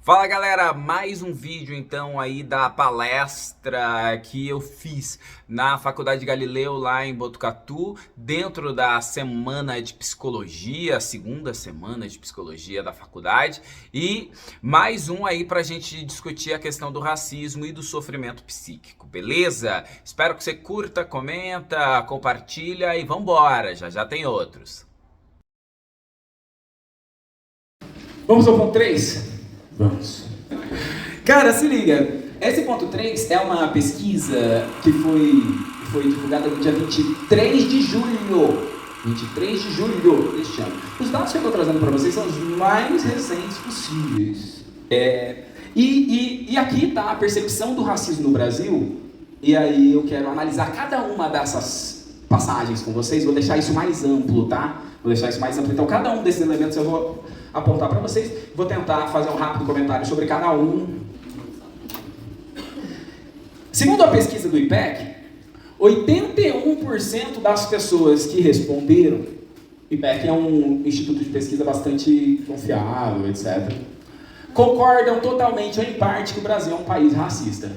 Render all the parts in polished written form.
Fala galera, mais um vídeo então aí da palestra que eu fiz na Faculdade Galileu lá em Botucatu, dentro da semana de psicologia, a segunda semana de psicologia da faculdade, e mais um aí pra gente discutir a questão do racismo e do sofrimento psíquico, beleza? Espero que você curta, comenta, compartilha e vambora, já tem outros. Vamos ao ponto 3? Vamos. Cara, se liga. Esse ponto 3 é uma pesquisa que foi divulgada no dia 23 de julho. 23 de julho deste ano. Os dados que eu estou trazendo para vocês são os mais recentes possíveis. E aqui está a percepção do racismo no Brasil. E aí eu quero analisar cada uma dessas passagens com vocês. Vou deixar isso mais amplo, tá? Vou deixar isso mais amplo. Então, cada um desses elementos eu vou apontar para vocês. Vou tentar fazer um rápido comentário sobre cada um. Segundo a pesquisa do IPEC, 81% das pessoas que responderam, IPEC é um instituto de pesquisa bastante confiável, etc., concordam totalmente ou em parte que o Brasil é um país racista.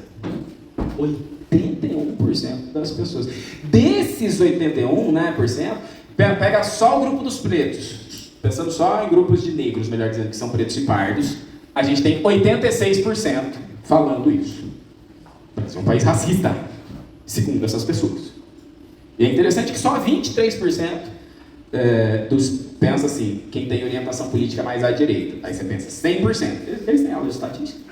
81% das pessoas. Desses 81%, pega só o grupo dos pretos. Pensando só em grupos de negros, melhor dizendo, que são pretos e pardos, a gente tem 86% falando isso. O Brasil é um país racista, segundo essas pessoas. E é interessante que só 23% pensa assim, quem tem orientação política mais à direita. Aí você pensa 100%. Eles têm aula de estatística?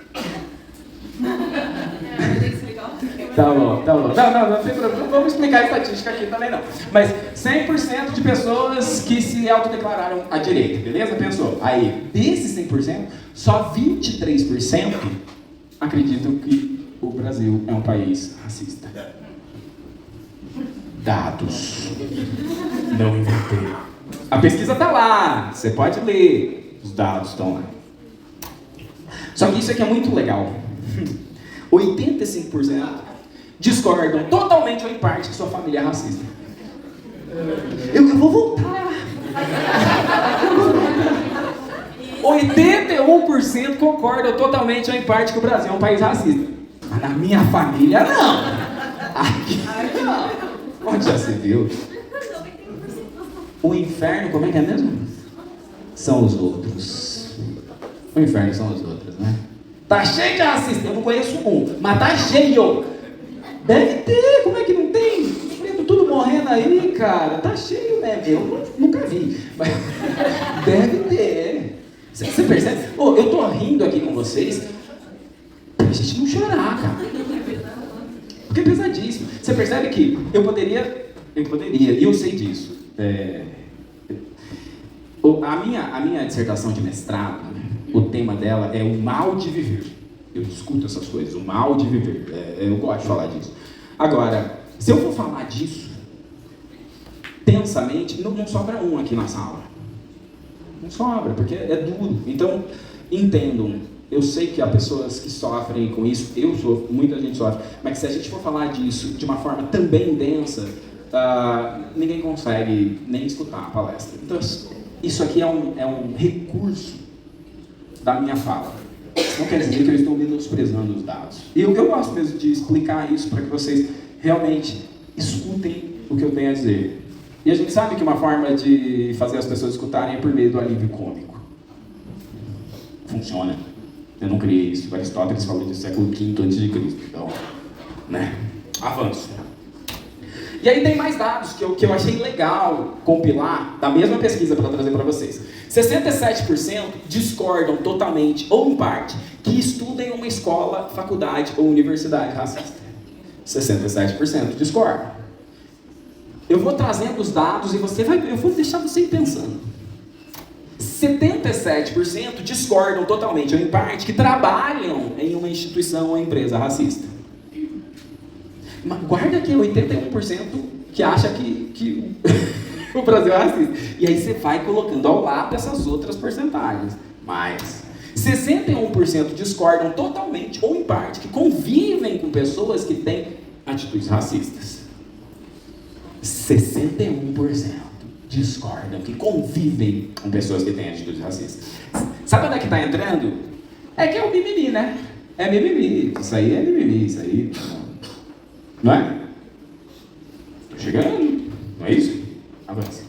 Tá bom. Não tem problema. Vamos explicar a estatística aqui também não. Mas 100% de pessoas que se autodeclararam à direita, beleza? Pensou? Aí, desses 100%, só 23% acreditam que o Brasil é um país racista. Dados. Não inventei. A pesquisa tá lá, você pode ler. Os dados estão lá. Só que isso aqui é muito legal. 85% discordam totalmente ou em parte que sua família é racista. Eu vou voltar. 81% concordam totalmente ou em parte que o Brasil é um país racista. Mas na minha família, não. Aqui, não. Onde já se viu? O inferno, como é que é mesmo? São os outros. O inferno são os outros, né? Tá cheio de racista. Eu não conheço um, mas tá cheio. Deve ter, como é que não tem? Preto tudo morrendo aí, cara. Tá cheio, né? Eu nunca vi. Mas deve ter. Você percebe? Eu tô rindo aqui com vocês pra gente não chorar, cara. Porque é pesadíssimo. Você percebe que eu poderia, e eu sei disso. A minha dissertação de mestrado, o tema dela é o mal de viver. Eu discuto essas coisas, o mal de viver. Eu gosto de falar disso. Agora, se eu for falar disso, tensamente, não sobra um aqui na sala. Não sobra, porque é duro. Então, entendam. Eu sei que há pessoas que sofrem com isso, eu sofro, muita gente sofre, mas se a gente for falar disso de uma forma também densa, ninguém consegue nem escutar a palestra. Então, isso aqui é um recurso da minha fala. Não quer dizer que eu estou menosprezando os dados. E eu gosto mesmo de explicar isso para que vocês realmente escutem o que eu tenho a dizer. E a gente sabe que uma forma de fazer as pessoas escutarem é por meio do alívio cômico. Funciona. Eu não criei isso. Aristóteles falou do século V a.C. Então, né? Avanço. E aí tem mais dados que eu achei legal compilar da mesma pesquisa para trazer para vocês. 67% discordam totalmente ou em parte que estudem em uma escola, faculdade ou universidade racista. 67% discordam. Eu vou trazendo os dados e eu vou deixar você ir pensando. 77% discordam totalmente ou em parte que trabalham em uma instituição ou empresa racista. Mas guarda aqui 81% que acha que o Brasil é racista. E aí você vai colocando ao lado essas outras porcentagens. Mas 61% discordam totalmente ou em parte que convivem com pessoas que têm atitudes racistas. 61% discordam que convivem com pessoas que têm atitudes racistas. Sabe onde é que está entrando? É que é o mimimi, né? É mimimi. Isso aí é mimimi, isso aí. Não é? Tô chegando. Não é isso? Avança.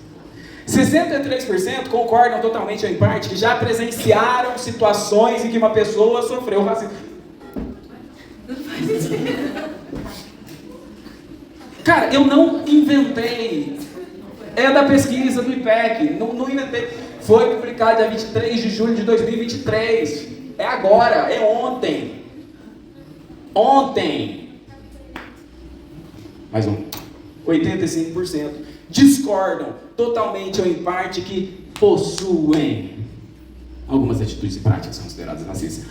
63% concordam totalmente ou em parte que já presenciaram situações em que uma pessoa sofreu racismo. Não faz sentido. Cara, eu não inventei. É da pesquisa do IPEC. Não inventei. Foi publicado dia 23 de julho de 2023. É agora, é ontem. Ontem. Mais um. 85% discordam totalmente ou em parte que possuem algumas atitudes e práticas consideradas racistas.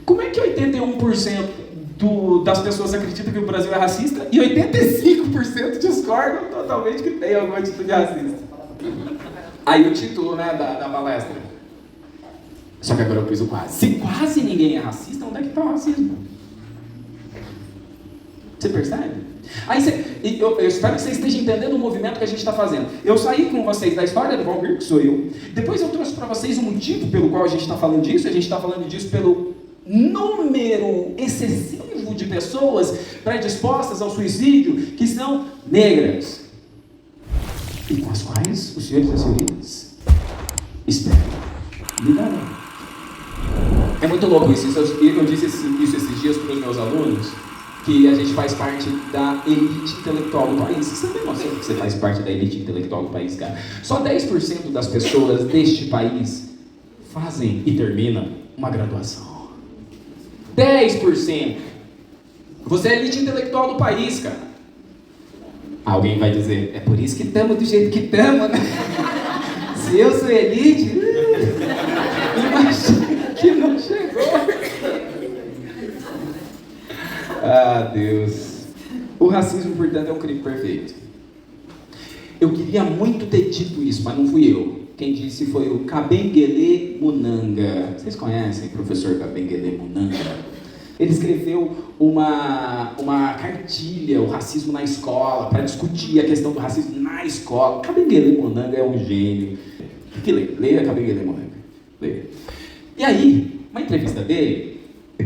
Como é que 81% das pessoas acreditam que o Brasil é racista e 85% discordam totalmente que tem alguma atitude racista? Aí o título, né, da palestra. Só que agora eu pus o quase. Se quase ninguém é racista, onde é que está o racismo? Você percebe? Aí eu espero que você esteja entendendo o movimento que a gente está fazendo. Eu saí com vocês da história do Valmir, que sou eu. Depois eu trouxe para vocês o motivo pelo qual a gente está falando disso. A gente está falando disso pelo número excessivo de pessoas predispostas ao suicídio que são negras. E com as quais os senhores e as senhoritas esperam lidarão. É muito louco isso. Eu disse isso esses dias para os meus alunos, que a gente faz parte da elite intelectual do país. Você tem noção que você faz parte da elite intelectual do país, cara? Só 10% das pessoas deste país fazem e terminam uma graduação. 10%. Você é a elite intelectual do país, cara. Alguém vai dizer, é por isso que estamos do jeito que estamos, né? Se eu sou elite, imagina que não chegou. Ah, Deus. O racismo, portanto, é um crime perfeito. Eu queria muito ter dito isso, mas não fui eu. Quem disse foi o Kabengele Munanga. Vocês conhecem o professor Kabengele Munanga? Ele escreveu uma cartilha, o racismo na escola, para discutir a questão do racismo na escola. Kabengele Munanga é um gênio. Leia Kabengele Munanga. Leia. E aí, uma entrevista dele.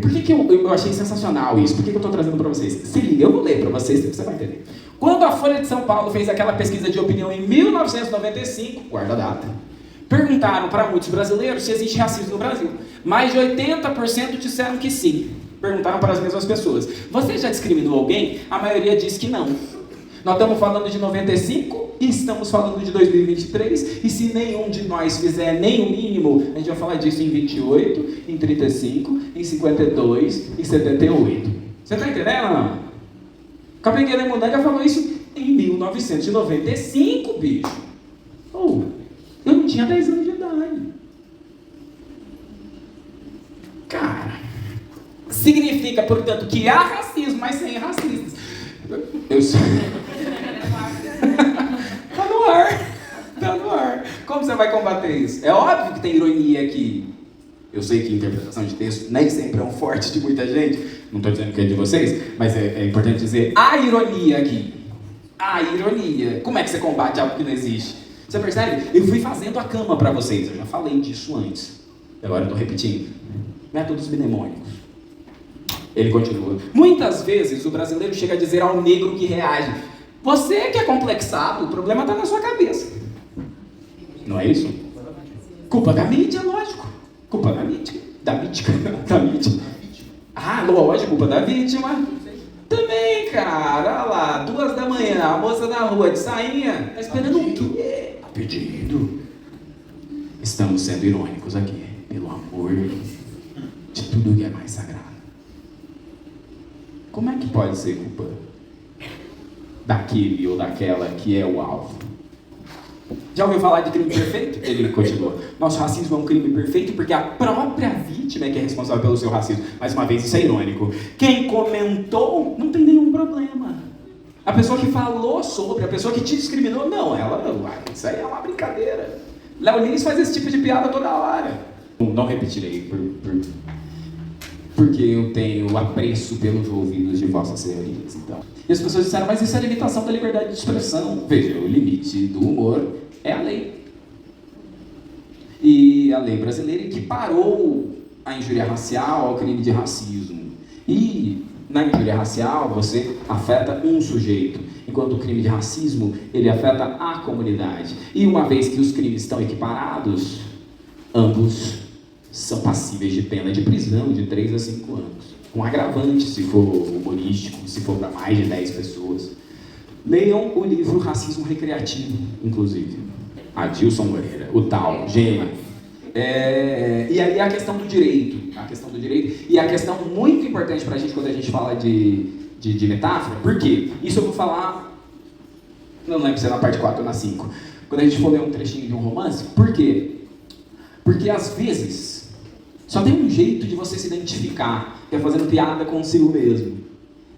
Por que eu achei sensacional isso? Por que eu estou trazendo para vocês? Se liga, eu vou ler para vocês, você vai entender. Quando a Folha de São Paulo fez aquela pesquisa de opinião em 1995, guarda a data, perguntaram para muitos brasileiros se existe racismo no Brasil. Mais de 80% disseram que sim. Perguntaram para as mesmas pessoas. Você já discriminou alguém? A maioria disse que não. Nós estamos falando de 95 e estamos falando de 2023, e se nenhum de nós fizer nem o mínimo, a gente vai falar disso em 28, em 35, em 52, em 78. Você está entendendo ou não? Kabengele Munanga falou isso em 1995, bicho. Oh, eu não tinha 10 anos de idade. Cara, significa, portanto, que há racismo, mas sem racistas. Eu sei. Tá no ar. Como você vai combater isso? É óbvio que tem ironia aqui. Eu sei que interpretação de texto nem sempre é um forte de muita gente. Não estou dizendo que é de vocês, mas é importante dizer a ironia aqui. A ironia. Como é que você combate algo que não existe? Você percebe? Eu fui fazendo a cama para vocês. Eu já falei disso antes. Agora eu estou repetindo. Métodos mnemônicos. Ele continua. Muitas vezes o brasileiro chega a dizer ao negro que reage: você que é complexado, o problema está na sua cabeça. Não é isso? Culpa da mídia, lógico. Culpa da mídia. Da mídia. Ah, lógico, culpa da vítima. Também, cara. Olha lá, 2 da manhã, a moça na rua de sainha. Tá esperando o quê? Tá pedindo. Estamos sendo irônicos aqui. Pelo amor de tudo que é mais sagrado. Como é que pode ser culpa daquele ou daquela que é o alvo? Já ouviu falar de crime perfeito? Ele continua. Nosso racismo é um crime perfeito porque a própria vítima é que é responsável pelo seu racismo. Mais uma vez, isso é irônico. Quem comentou não tem nenhum problema. A pessoa que falou sobre, a pessoa que te discriminou, não, isso aí é uma brincadeira. Léo Lins faz esse tipo de piada toda hora. Não repetirei, porque eu tenho apreço pelos ouvidos de vossas senhorias. Então. E as pessoas disseram, mas isso é limitação da liberdade de expressão. Veja, o limite do humor é a lei. E a lei brasileira equiparou a injúria racial ao crime de racismo. E na injúria racial você afeta um sujeito, enquanto o crime de racismo ele afeta a comunidade. E uma vez que os crimes estão equiparados, ambos são passíveis de pena de prisão de 3 a 5 anos. Com agravante se for humorístico, se for para mais de 10 pessoas. Leiam o livro Racismo Recreativo, inclusive. Adilson Moreira, o tal, gênio. E aí a questão do direito. E a questão muito importante para a gente quando a gente fala de metáfora, por quê? Isso eu vou falar, não lembro se é na parte 4 ou na 5, quando a gente for ler um trechinho de um romance. Por quê? Porque às vezes só tem um jeito de você se identificar, que é fazendo piada consigo mesmo.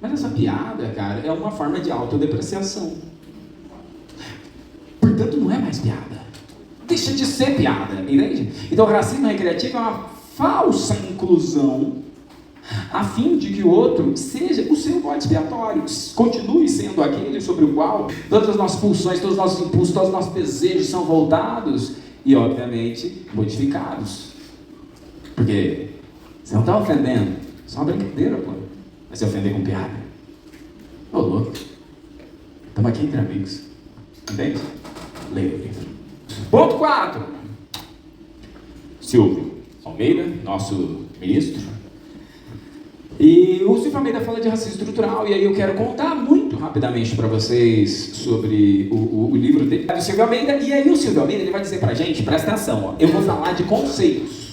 Mas essa piada, cara, é uma forma de autodepreciação. Portanto, não é mais piada. Deixa de ser piada, entende? Então, o racismo recreativo é uma falsa inclusão a fim de que o outro seja o seu bode expiatório, continue sendo aquele sobre o qual todas as nossas pulsões, todos os nossos impulsos, todos os nossos desejos são voltados e, obviamente, modificados. Porque você não está ofendendo, é só uma brincadeira, pô. Vai se ofender com piada. Ô, louco. Estamos aqui entre amigos. Entende? Leia o livro. Ponto 4. Silvio Almeida, nosso ministro. E o Silvio Almeida fala de racismo estrutural, e aí eu quero contar muito rapidamente para vocês sobre o livro dele, do Silvio Almeida. E aí o Silvio Almeida ele vai dizer pra gente, presta atenção, ó, eu vou falar de conceitos.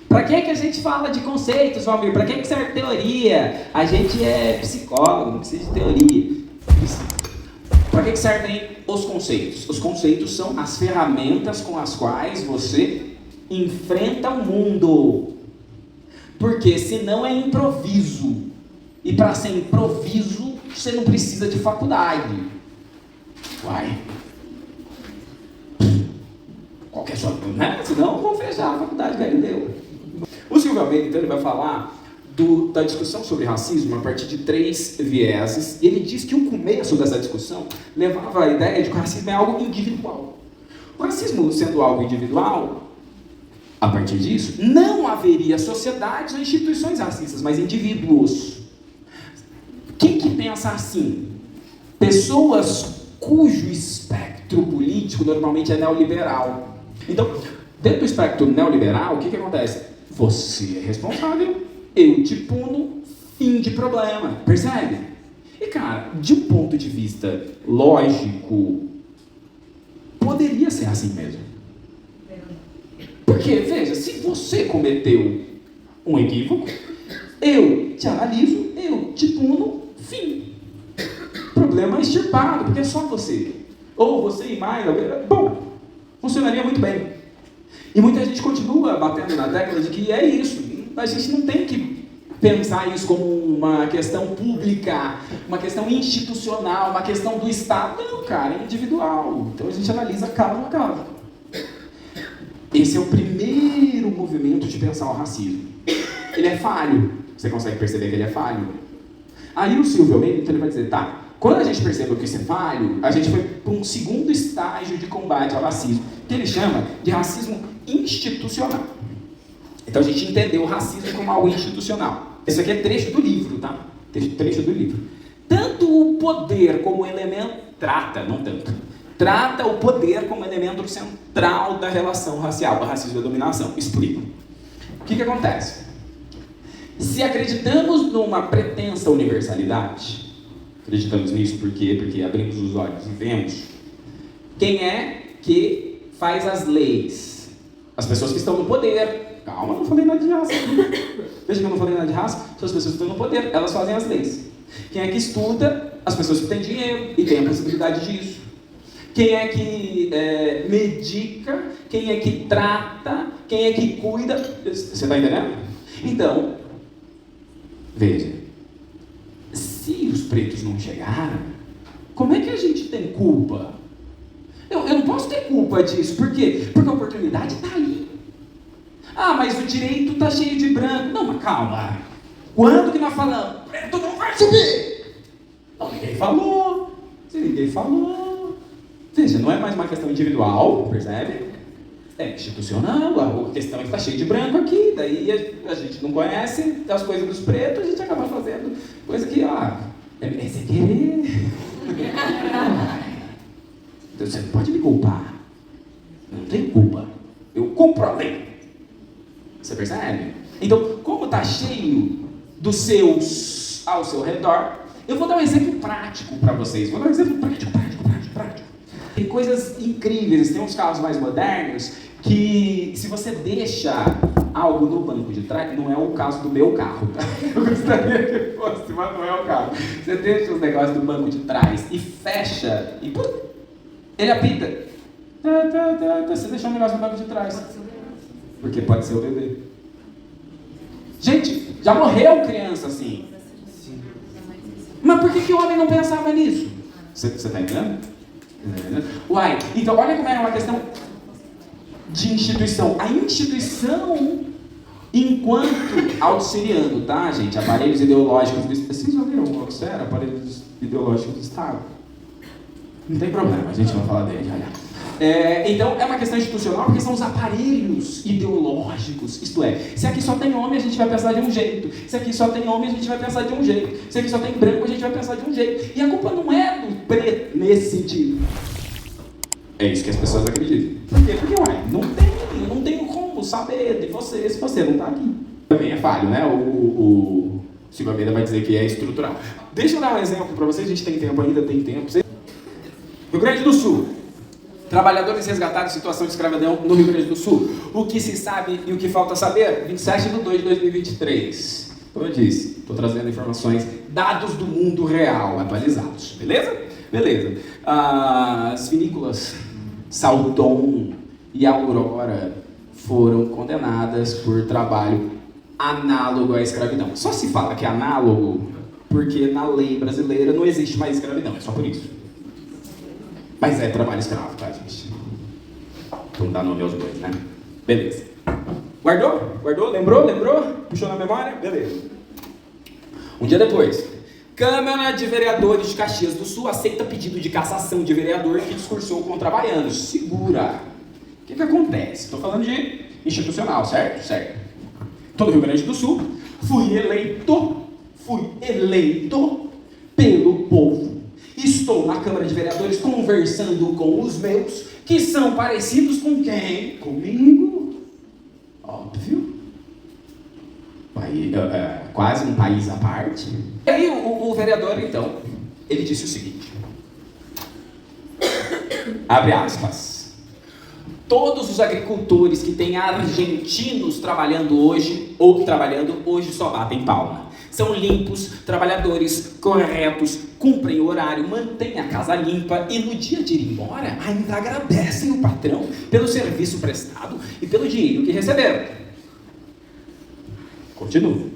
Para que a gente fala de conceitos, Valmir? Para que serve teoria? A gente é psicólogo, não precisa de teoria. Para que servem os conceitos? Os conceitos são as ferramentas com as quais você enfrenta o mundo. Porque senão é improviso. E para ser improviso, você não precisa de faculdade. Uai. Qualquer só, né? Senão eu vou fechar a faculdade Galileu. O Silvio Almeida, então, ele vai falar da discussão sobre racismo a partir de 3 vieses. E ele diz que o começo dessa discussão levava a ideia de que o racismo é algo individual. O racismo sendo algo individual, a partir disso, não haveria sociedades ou instituições racistas, mas indivíduos. Quem que pensa assim? Pessoas cujo espectro político normalmente é neoliberal. Então, dentro do espectro neoliberal, o que acontece? Você é responsável, eu te puno, fim de problema, percebe? E cara, de um ponto de vista lógico, poderia ser assim mesmo. Porque, veja, se você cometeu um equívoco, eu te analiso, eu te puno, fim. Problema extirpado, porque é só você. Ou você e mais, bom, funcionaria muito bem. E muita gente continua batendo na tecla de que é isso. A gente não tem que pensar isso como uma questão pública, uma questão institucional, uma questão do Estado. Não, cara, é individual. Então a gente analisa caso a caso. Esse é o primeiro movimento de pensar o racismo. Ele é falho. Você consegue perceber que ele é falho? Aí o Silvio Almeida, então ele vai dizer, tá, quando a gente percebeu que isso é falho, a gente foi para um segundo estágio de combate ao racismo, que ele chama de racismo institucional. Então a gente entendeu o racismo como algo institucional. Isso aqui é trecho do livro, tá? Trecho do livro. Tanto o poder como elemento... Trata o poder como elemento central da relação racial, do racismo e da dominação. Explico. O que acontece? Se acreditamos numa pretensa universalidade, acreditamos nisso por quê? Porque abrimos os olhos e vemos quem é que faz as leis. As pessoas que estão no poder. Calma, não falei nada de raça. Veja que eu não falei nada de raça. São as pessoas que estão no poder, elas fazem as leis. Quem é que estuda? As pessoas que têm dinheiro e têm a possibilidade disso. Quem é que medica? Quem é que trata? Quem é que cuida? Você está entendendo? Então, veja. Se os pretos não chegaram, como é que a gente tem culpa? Eu não posso ter culpa disso. Por quê? Porque a oportunidade está aí. Ah, mas o direito está cheio de branco. Não, mas calma. Quando que nós falamos? Preto não vai subir. Não, ninguém falou. Se ninguém falou. Veja, não é mais uma questão individual, percebe? É institucional, a questão é que está cheio de branco aqui, daí a gente não conhece as coisas dos pretos, a gente acaba fazendo coisa que, é sem querer. Você não pode me culpar. Eu não tenho culpa. Eu comprovei. Você percebe? Então, como está cheio dos seus ao seu redor, eu vou dar um exemplo prático para vocês. Vou dar um exemplo prático. Tem coisas incríveis, tem uns carros mais modernos que, se você deixa algo no banco de trás, não é o caso do meu carro, tá? Eu gostaria que fosse, mas não é o caso. Você deixa os negócios do banco de trás e fecha, e ele apita. Você deixou um negócio no banco de trás. Porque pode ser o bebê. Gente, já morreu criança assim. Mas por que o homem não pensava nisso? Você está entendendo? Uai, então olha como é uma questão de instituição. A instituição, enquanto auxiliando, tá, gente? Aparelhos ideológicos do Estado. Vocês já viram o que era? Aparelhos ideológicos do Estado? Não tem problema, a gente vai falar dele, olha. Então, é uma questão institucional porque são os aparelhos ideológicos. Isto é, se aqui só tem homem, a gente vai pensar de um jeito. Se aqui só tem homem, a gente vai pensar de um jeito. Se aqui só tem branco, a gente vai pensar de um jeito. E a culpa não é do preto nesse sentido. É isso que as pessoas acreditam. Por quê? Porque, não tenho como saber de você se você não está aqui. Também é falho, né? O Silvio Almeida vai dizer que é estrutural. Deixa eu dar um exemplo para vocês, a gente tem tempo ainda, tem tempo. Rio Grande do Sul. Trabalhadores resgatados em situação de escravidão no Rio Grande do Sul. O que se sabe e o que falta saber? 27/2/2023. Como eu disse, estou trazendo informações, dados do mundo real, atualizados. Beleza? Beleza. As vinícolas Salton e Aurora foram condenadas por trabalho análogo à escravidão. Só se fala que é análogo porque na lei brasileira não existe mais escravidão, é só por isso. Mas é trabalho escravo, tá, gente? Então dá nome aos dois, né? Beleza. Guardou? Lembrou? Puxou na memória? Beleza. Um dia depois, Câmara de Vereadores de Caxias do Sul aceita pedido de cassação de vereador que discursou contra baianos. Segura. O que acontece? Estou falando de institucional, certo? Certo. Todo o Rio Grande do Sul, fui eleito pelo povo. Estou na Câmara de Vereadores conversando com os meus, que são parecidos com quem? Comigo. Óbvio. Quase um país à parte. E aí o vereador, então, ele disse o seguinte. Abre aspas. Todos os agricultores que têm argentinos trabalhando hoje só batem palma. São limpos, trabalhadores corretos, cumprem o horário, mantêm a casa limpa e no dia de ir embora ainda agradecem o patrão pelo serviço prestado e pelo dinheiro que receberam. Continuo.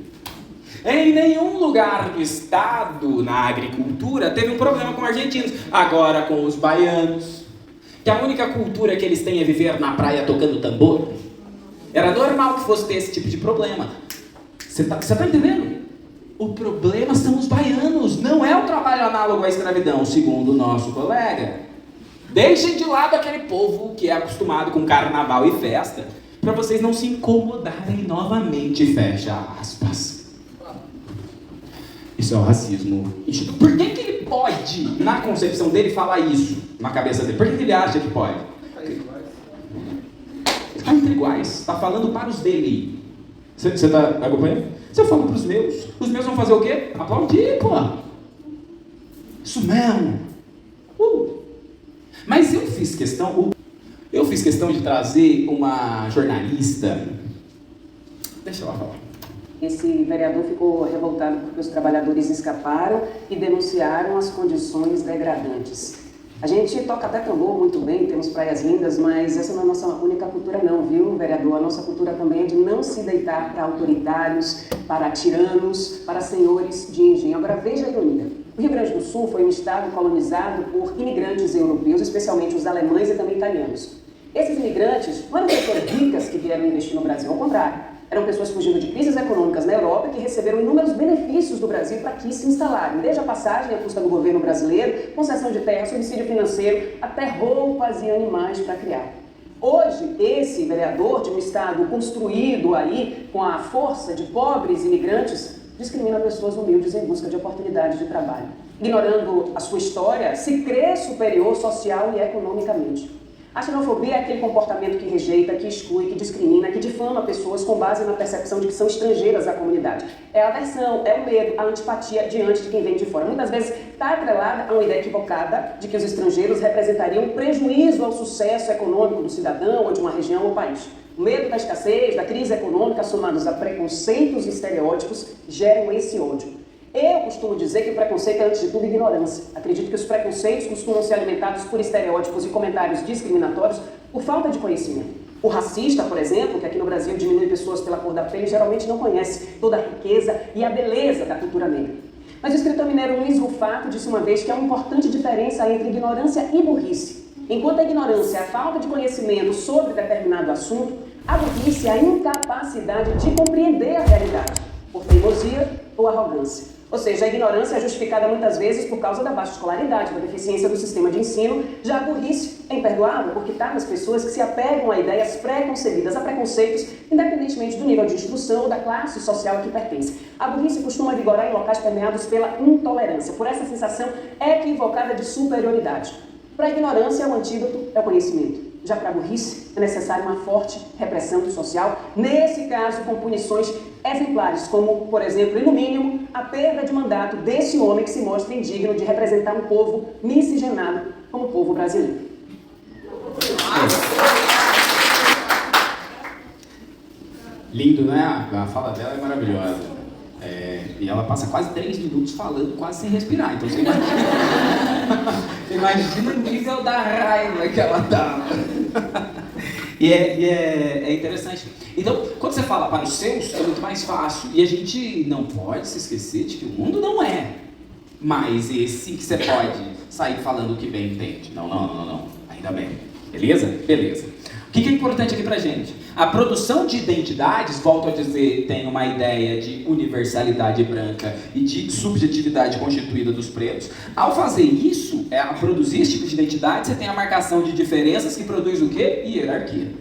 Em nenhum lugar do estado, na agricultura, teve um problema com argentinos. Agora com os baianos, que a única cultura que eles têm é viver na praia tocando tambor. Era normal que fosse ter esse tipo de problema. Você tá entendendo? O problema são os baianos, não é o trabalho análogo à escravidão, segundo o nosso colega. Deixem de lado aquele povo que é acostumado com carnaval e festa, para vocês não se incomodarem novamente, fecha aspas. Isso é o racismo. Por que ele pode, na concepção dele, falar isso na cabeça dele? Por que ele acha que pode? Está entre iguais, está falando para os dele. Você está acompanhando? Se eu falo para os meus vão fazer o quê? Aplaudir, pô. Isso mesmo. Mas eu fiz questão de trazer uma jornalista. Deixa ela falar. Esse vereador ficou revoltado porque os trabalhadores escaparam e denunciaram as condições degradantes. A gente toca até tambor muito bem, temos praias lindas, mas essa não é a nossa única cultura não, viu, vereador? A nossa cultura também é de não se deitar para autoritários, para tiranos, para senhores de engenho. Agora veja a ironia. O Rio Grande do Sul foi um estado colonizado por imigrantes europeus, especialmente os alemães e também italianos. Esses imigrantes não eram pessoas ricas que vieram investir no Brasil, ao contrário. Eram pessoas fugindo de crises econômicas na Europa que receberam inúmeros benefícios do Brasil para aqui se instalarem. Desde a passagem à custa do governo brasileiro, concessão de terra, subsídio financeiro, até roupas e animais para criar. Hoje, esse vereador de um estado construído aí com a força de pobres imigrantes discrimina pessoas humildes em busca de oportunidades de trabalho, ignorando a sua história, se crê superior social e economicamente. A xenofobia é aquele comportamento que rejeita, que exclui, que discrimina, que difama pessoas com base na percepção de que são estrangeiras à comunidade. É a aversão, é o medo, a antipatia diante de quem vem de fora. Muitas vezes está atrelada a uma ideia equivocada de que os estrangeiros representariam um prejuízo ao sucesso econômico do cidadão ou de uma região ou país. O medo da escassez, da crise econômica, somados a preconceitos e estereótipos, geram esse ódio. Eu costumo dizer que o preconceito é, antes de tudo, ignorância. Acredito que os preconceitos costumam ser alimentados por estereótipos e comentários discriminatórios por falta de conhecimento. O racista, por exemplo, que aqui no Brasil diminui pessoas pela cor da pele, geralmente não conhece toda a riqueza e a beleza da cultura negra. Mas o escritor mineiro Luiz Rufato disse uma vez que há uma importante diferença entre ignorância e burrice. Enquanto a ignorância é a falta de conhecimento sobre determinado assunto, a burrice é a incapacidade de compreender a realidade, por teimosia ou arrogância. Ou seja, a ignorância é justificada muitas vezes por causa da baixa escolaridade, da deficiência do sistema de ensino. Já a burrice é imperdoável porque está nas pessoas que se apegam a ideias pré-concebidas, a preconceitos, independentemente do nível de instrução ou da classe social a que pertence. A burrice costuma vigorar em locais permeados pela intolerância, por essa sensação equivocada de superioridade. Para a ignorância, o antídoto é o conhecimento. Já para a burrice, é necessária uma forte repressão social, nesse caso com punições exemplares, como, por exemplo, e no mínimo, a perda de mandato desse homem que se mostra indigno de representar um povo miscigenado como o povo brasileiro. Lindo, né? A fala dela é maravilhosa. E ela passa quase 3 minutos falando, quase sem respirar. Então você imagina, você imagina o nível da raiva que ela tava. E é interessante. Então, quando você fala para os seus, é muito mais fácil. E a gente não pode se esquecer de que o mundo não é mais esse que você pode sair falando o que bem entende. Não. Ainda bem. Beleza? Beleza. O que é importante aqui pra gente? A produção de identidades, volto a dizer, tem uma ideia de universalidade branca e de subjetividade constituída dos pretos. Ao fazer isso, a produzir esse tipo de identidade, você tem a marcação de diferenças que produz o quê? Hierarquia.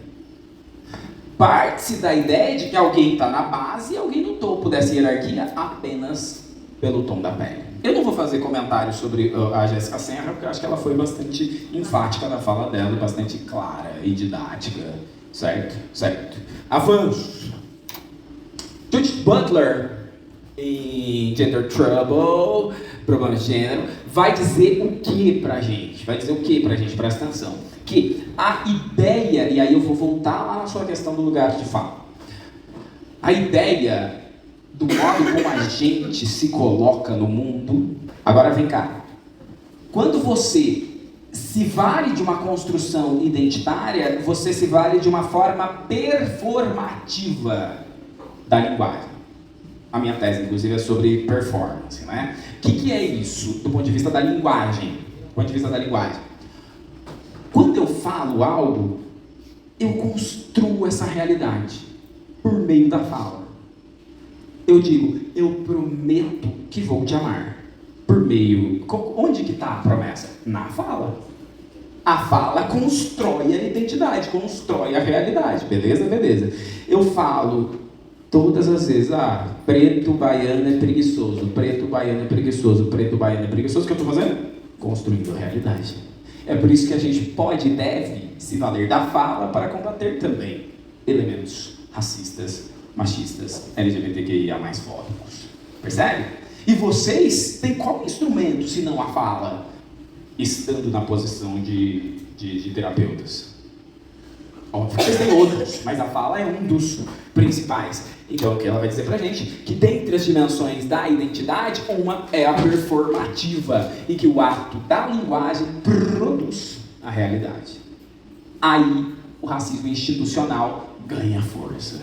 Parte-se da ideia de que alguém está na base e alguém no topo dessa hierarquia apenas pelo tom da pele. Eu não vou fazer comentários sobre a Jéssica Senra, porque eu acho que ela foi bastante enfática na fala dela, bastante clara e didática. Certo. Avanço. Judith Butler, em Gender Trouble, problema de gênero, vai dizer o que pra gente? Presta atenção. Que a ideia, e aí eu vou voltar lá na sua questão do lugar de fala. A ideia do modo como a gente se coloca no mundo. Agora vem cá. Quando você se vale de uma construção identitária, você se vale de uma forma performativa da linguagem. A minha tese, inclusive, é sobre performance, né? O que é isso do ponto de vista da linguagem? Quando eu falo algo, eu construo essa realidade por meio da fala. Eu digo, eu prometo que vou te amar. Por meio... Onde que está a promessa? Na fala. A fala constrói a identidade, constrói a realidade. Beleza? Eu falo todas as vezes, preto baiano é preguiçoso, preto baiano é preguiçoso. O que eu estou fazendo? Construindo a realidade. É por isso que a gente pode e deve se valer da fala para combater também elementos racistas, machistas, LGBTQIA+, fóbicos. Percebe? E vocês têm qual instrumento, se não a fala, estando na posição de terapeutas? Óbvio que vocês têm outros, mas a fala é um dos principais. Então, o que ela vai dizer pra gente? Que dentre as dimensões da identidade, uma é a performativa, e que o ato da linguagem produz a realidade. Aí, o racismo institucional ganha força.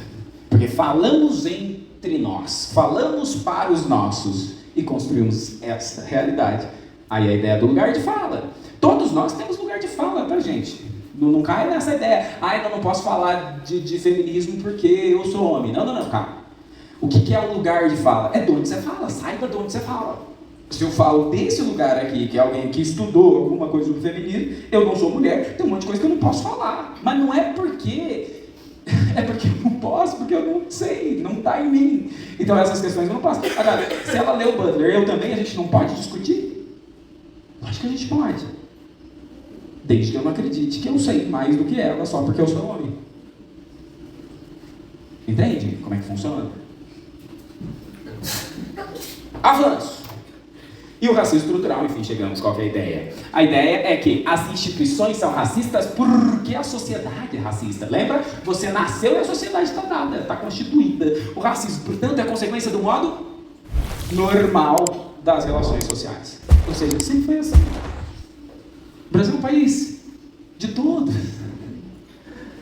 Porque falamos entre nós, falamos para os nossos e construímos essa realidade. Aí a ideia do lugar de fala. Todos nós temos lugar de fala, tá, gente? Não cai nessa ideia. Eu não posso falar de feminismo porque eu sou homem. Não, calma. O que é o lugar de fala? É de onde você fala, saiba de onde você fala. Se eu falo desse lugar aqui, que é alguém que estudou alguma coisa do feminino, eu não sou mulher, tem um monte de coisa que eu não posso falar. Mas não é porque... É porque eu não posso, porque eu não sei, não está em mim. Então essas questões eu não posso. Agora, se ela leu Butler, eu também, a gente não pode discutir? Acho que a gente pode. Desde que eu não acredite que eu sei mais do que ela só porque eu sou homem. Entende como é que funciona? Avanço. E o racismo estrutural, enfim, chegamos, qual que é a ideia? A ideia é que as instituições são racistas porque a sociedade é racista. Lembra? Você nasceu e a sociedade está dada, está constituída. O racismo, portanto, é consequência do modo normal das relações sociais. Ou seja, sempre foi assim. O Brasil é um país de todos.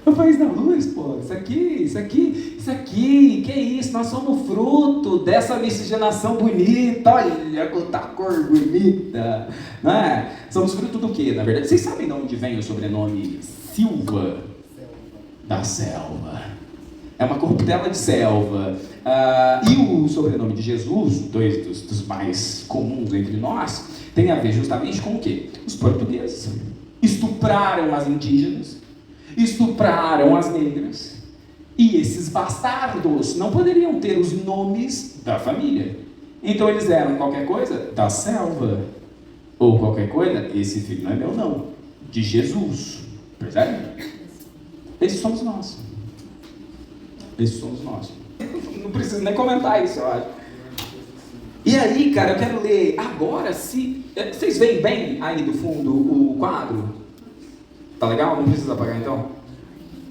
É o país da luz, pô. Isso aqui, que é isso? Nós somos fruto dessa miscigenação bonita. Olha quanta cor bonita. Não é? Somos fruto do quê, na verdade? Vocês sabem de onde vem o sobrenome Silva? Da selva. É uma corruptela de selva. E o sobrenome de Jesus, dois dos mais comuns entre nós, tem a ver justamente com o quê? Os portugueses estupraram as indígenas, estupraram as negras, e esses bastardos não poderiam ter os nomes da família. Então eles eram qualquer coisa da selva, ou qualquer coisa, esse filho não é meu não, de Jesus. Percebe? Esses somos nós. Esses somos nós. Não preciso nem comentar isso, eu acho. E aí, cara, eu quero ler agora, se... Vocês veem bem aí do fundo o quadro? Tá legal? Não precisa apagar então?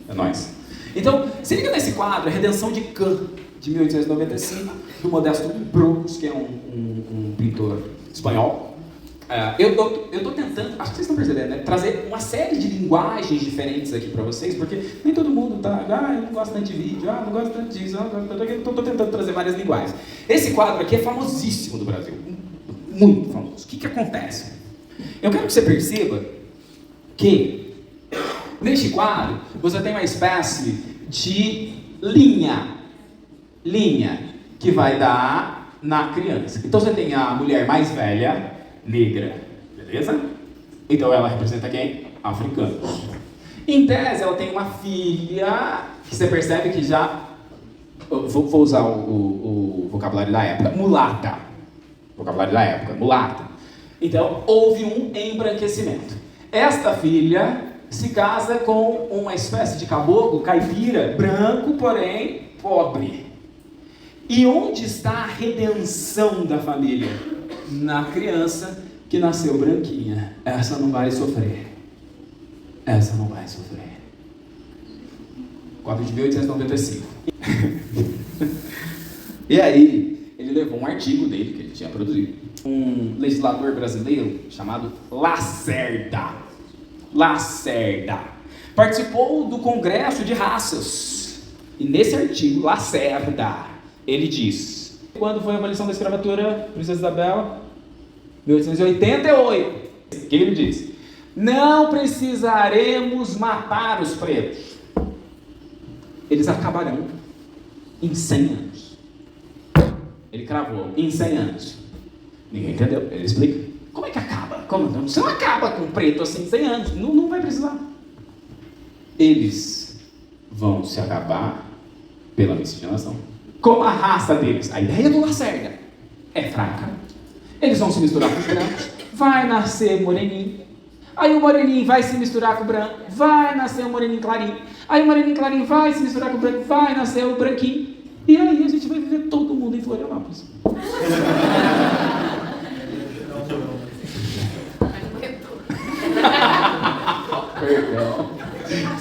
É nóis. Então, se liga nesse quadro, a Redenção de Cã, de 1895, do Modesto Brooks, que é um pintor espanhol. Eu tô tentando, acho que vocês estão percebendo, né? Trazer uma série de linguagens diferentes aqui para vocês, porque nem todo mundo tá, eu não gosto tanto de vídeo, não gosto tanto disso, então tô tentando trazer várias linguagens. Esse quadro aqui é famosíssimo do Brasil, muito famoso. O que acontece? Eu quero que você perceba que neste quadro você tem uma espécie de linha que vai dar na criança. Então você tem a mulher mais velha, negra, beleza? Então ela representa quem? Africanos. Em tese, ela tem uma filha que você percebe que já... Vou usar o vocabulário da época. Mulata. Vocabulário da época. Mulata. Então, houve um embranquecimento. Esta filha se casa com uma espécie de caboclo, caipira, branco, porém pobre. E onde está a redenção da família? Na criança que nasceu branquinha. Essa não vai sofrer. Essa não vai sofrer. Quadro de 1895. E aí, ele levou um artigo dele, que ele tinha produzido. Um legislador brasileiro chamado Lacerda. Participou do Congresso de Raças. E nesse artigo, Lacerda, ele diz: quando foi a abolição da escravatura, Princesa Isabela? 1888. O que ele diz? Não precisaremos matar os pretos. Eles acabarão em 100 anos. Ele cravou, em 100 anos. Ninguém entendeu, ele explica. Como é que acaba? Como não? Você não acaba com preto assim em 100 anos, não vai precisar. Eles vão se acabar pela miscigenação. Com a raça deles. A ideia do Lacerda é fraca. Eles vão se misturar com os brancos. Vai nascer moreninho. Aí o moreninho vai se misturar com o branco. Vai nascer o moreninho clarinho. Aí o moreninho clarinho vai se misturar com o branco. Vai nascer o branquinho. E aí a gente vai viver todo mundo em Florianópolis.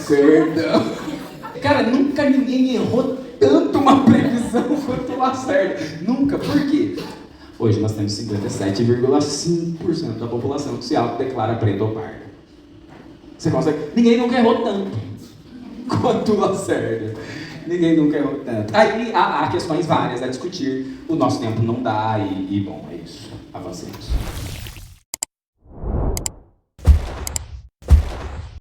Perdão. Cara, nunca ninguém errou tanto uma previsão quanto o Lacerda. Nunca. Por quê? Hoje nós temos 57,5% da população que se autodeclara preta ou parda. Você consegue? Ninguém nunca errou tanto quanto o Lacerda. Ninguém nunca errou tanto. Aí há questões várias a discutir. O nosso tempo não dá e bom, é isso. Avancemos.